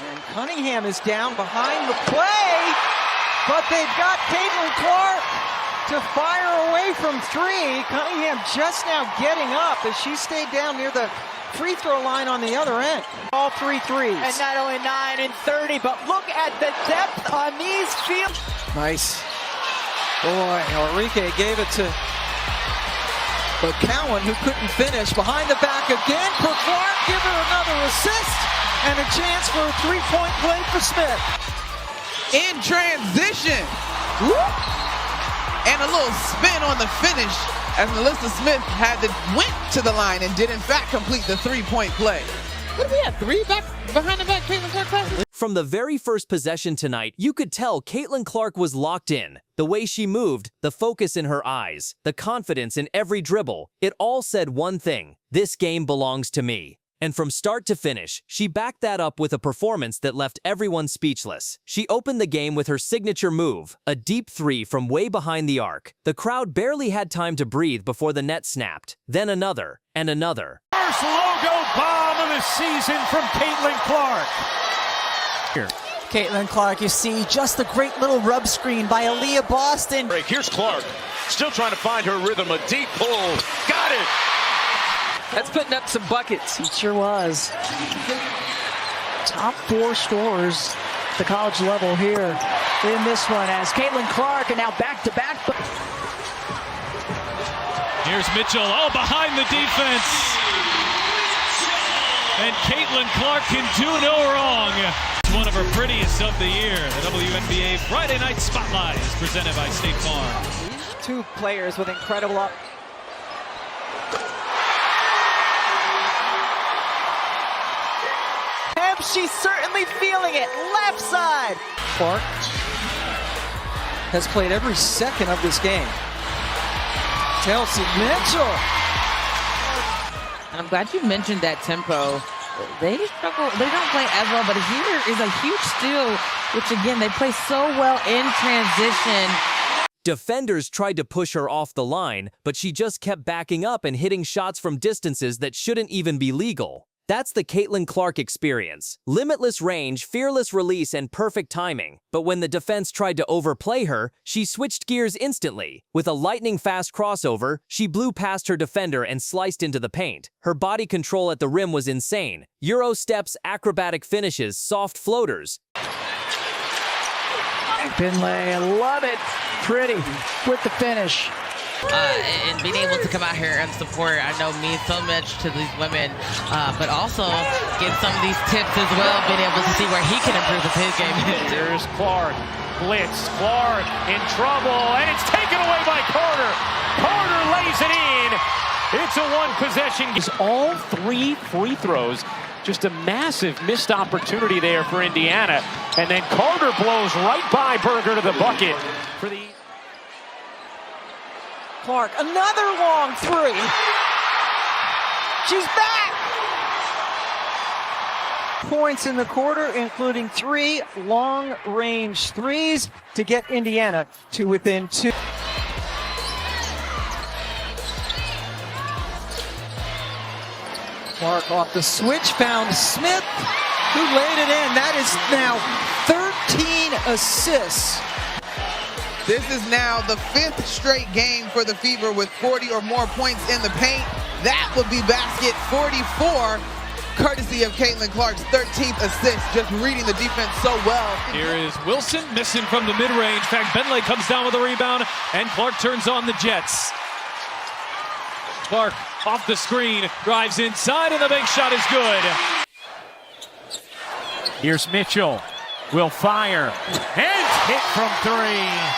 And Cunningham is down behind the play, but they've got Caitlin Clark to fire away from three. Cunningham just now getting up as she stayed down near the free throw line on the other end. All 3 threes. And not only 9 and 30, but look at the depth on these fields. Nice. Boy, Enrique gave it to Cowan, who couldn't finish. Behind the back again for Clark. Give her another assist and a chance for a three-point play for Smith. In transition. Whoop. And a little spin on the finish as Melissa Smith went to the line and did in fact complete the three-point play. What do we have, 3 back behind the back Caitlin Clark passes? From the very first possession tonight, you could tell Caitlin Clark was locked in. The way she moved, the focus in her eyes, the confidence in every dribble, it all said one thing: this game belongs to me. And from start to finish, she backed that up with a performance that left everyone speechless. She opened the game with her signature move, a deep three from way behind the arc. The crowd barely had time to breathe before the net snapped. Then another, and another. First logo bomb of the season from Caitlin Clark. Here. Caitlin Clark, you see just the great little rub screen by Aaliyah Boston. Here's Clark, still trying to find her rhythm, a deep pull. Got it! That's putting up some buckets. It sure was. Top 4 scorers at the college level here in this one as Caitlin Clark, and now back-to-back. Here's Mitchell, behind the defense. And Caitlin Clark can do no wrong. It's one of her prettiest of the year. The WNBA Friday Night Spotlight is presented by State Farm. 2 players with incredible She's certainly feeling it. Left side. Clark has played every second of this game. Chelsea Mitchell. I'm glad you mentioned that tempo. They struggle. They don't play as well, but here is a huge steal, which again, they play so well in transition. Defenders tried to push her off the line, but she just kept backing up and hitting shots from distances that shouldn't even be legal. That's the Caitlin Clark experience. Limitless range, fearless release, and perfect timing. But when the defense tried to overplay her, she switched gears instantly. With a lightning-fast crossover, she blew past her defender and sliced into the paint. Her body control at the rim was insane. Euro steps, acrobatic finishes, soft floaters. Finlay, I love it. Pretty with the finish. And being able to come out here and support, I know, means so much to these women, but also get some of these tips as well, being able to see where he can improve his game. There's Clark, blitz, Clark in trouble, and it's taken away by Carter. Carter lays it in. It's a one-possession. It's all 3 free throws. Just a massive missed opportunity there for Indiana. And then Carter blows right by Berger to the bucket for the... Clark, another long 3. She's back. Points in the quarter, including 3 long-range threes to get Indiana to within 2. Clark off the switch, found Smith, who laid it in. That is now 13 assists. This is now the 5th straight game for the Fever with 40 or more points in the paint. That would be basket 44, courtesy of Caitlin Clark's 13th assist, just reading the defense so well. Here is Wilson missing from the mid-range. In fact, Bentley comes down with a rebound, and Clark turns on the Jets. Clark off the screen, drives inside, and the big shot is good. Here's Mitchell, will fire, and hit from 3.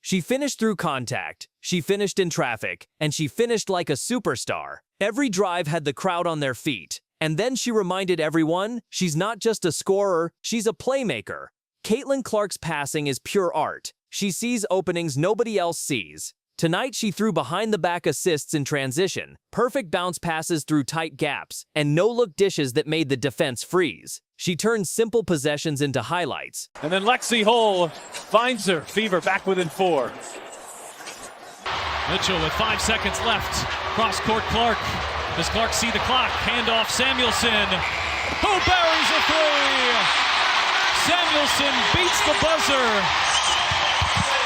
She finished through contact, she finished in traffic, and she finished like a superstar. Every drive had the crowd on their feet. And then she reminded everyone, she's not just a scorer, she's a playmaker. Caitlin Clark's passing is pure art. She sees openings nobody else sees. Tonight she threw behind-the-back assists in transition, perfect bounce passes through tight gaps, and no-look dishes that made the defense freeze. She turned simple possessions into highlights. And then Lexi Hull finds her. Fever back within 4. Mitchell with 5 seconds left. Cross-court Clark. Does Clark see the clock? Handoff Samuelson. who buries a three. Samuelson beats the buzzer.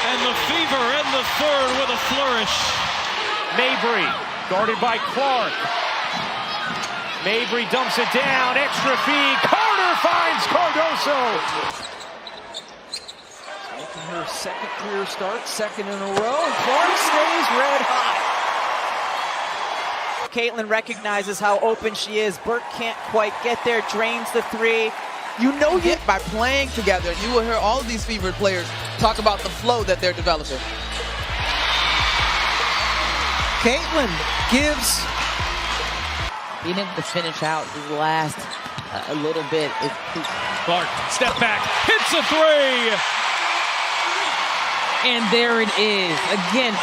And the Fever end the third with a flourish. Mabry, guarded by Clark. Mabry dumps it down, extra feed. Carter finds Cardoso. Making her second career start, second in a row, and Clark stays red hot. Caitlin recognizes how open she is. Burke can't quite get there, drains the three. You know you Get by playing together. You will hear all of these Fever players talk about the flow that they're developing. Caitlin gives Being able to finish out the last a little bit. Clark, step back, hits a three. And there it is. Again,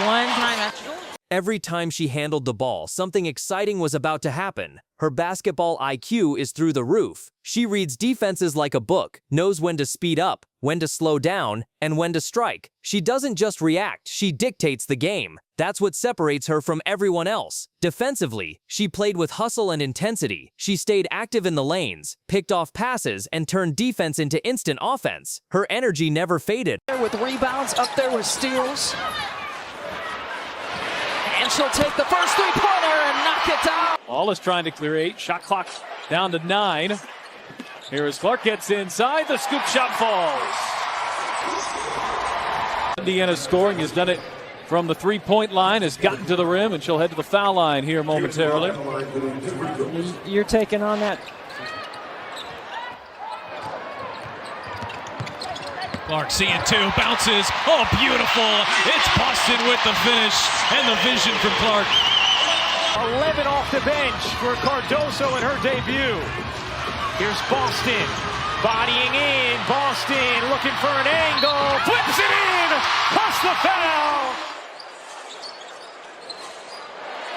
one time after. Every time she handled the ball, something exciting was about to happen. Her basketball IQ is through the roof. She reads defenses like a book, knows when to speed up, when to slow down, and when to strike. She doesn't just react, she dictates the game. That's what separates her from everyone else. Defensively, she played with hustle and intensity. She stayed active in the lanes, picked off passes, and turned defense into instant offense. Her energy never faded. with rebounds, up there with steals. And she'll take the first three-pointer and knock it down. All is trying to clear 8. Shot clock down to 9. Here as Clark gets inside, the scoop shot falls. Indiana's scoring has done it from the three-point line, has gotten to the rim, and she'll head to the foul line here momentarily. You're taking on that. Clark seeing 2, bounces, oh beautiful, it's Boston with the finish, and the vision from Clark. 11 off the bench for Cardoso in her debut. Here's Boston, bodying in. Boston looking for an angle, flips it in, plus the foul.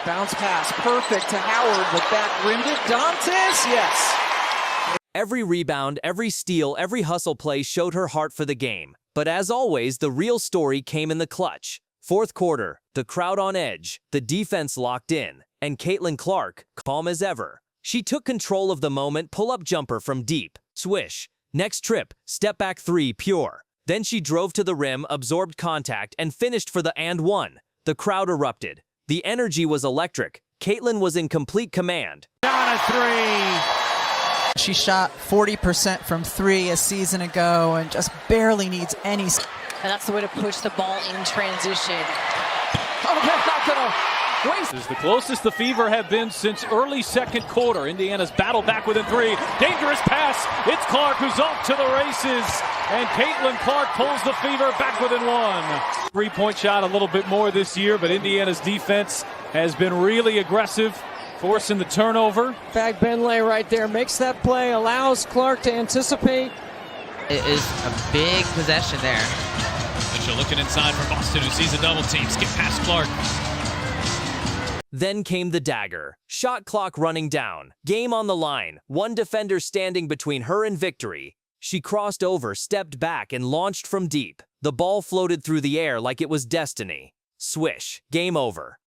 bounce pass, perfect to Howard, but that rimmed it. Dantes, yes. Every rebound, every steal, every hustle play showed her heart for the game. But as always, the real story came in the clutch. Fourth quarter, the crowd on edge, the defense locked in, and Caitlin Clark, calm as ever. She took control of the moment, pull-up jumper from deep, swish. Next trip, step-back three, pure. Then she drove to the rim, absorbed contact, and finished for the and one. The crowd erupted. The energy was electric. Caitlin was in complete command. Down a three. She shot 40% from three a season ago and just barely needs any. And that's the way to push the ball in transition. Oh, they're not gonna waste. This is the closest the Fever have been since early second quarter. Indiana's battle back within 3. Dangerous pass. It's Clark who's off to the races. And Caitlin Clark pulls the Fever back within 1. 3-point shot a little bit more this year, but Indiana's defense has been really aggressive, forcing the turnover. Bag Benlay right there makes that play, allows Clark to anticipate. It is a big possession there. Mitchell looking inside for Boston, who sees a double team. Skip past Clark. Then came the dagger. Shot clock running down. Game on the line. One defender standing between her and victory. She crossed over, stepped back, and launched from deep. The ball floated through the air like it was destiny. Swish. Game over.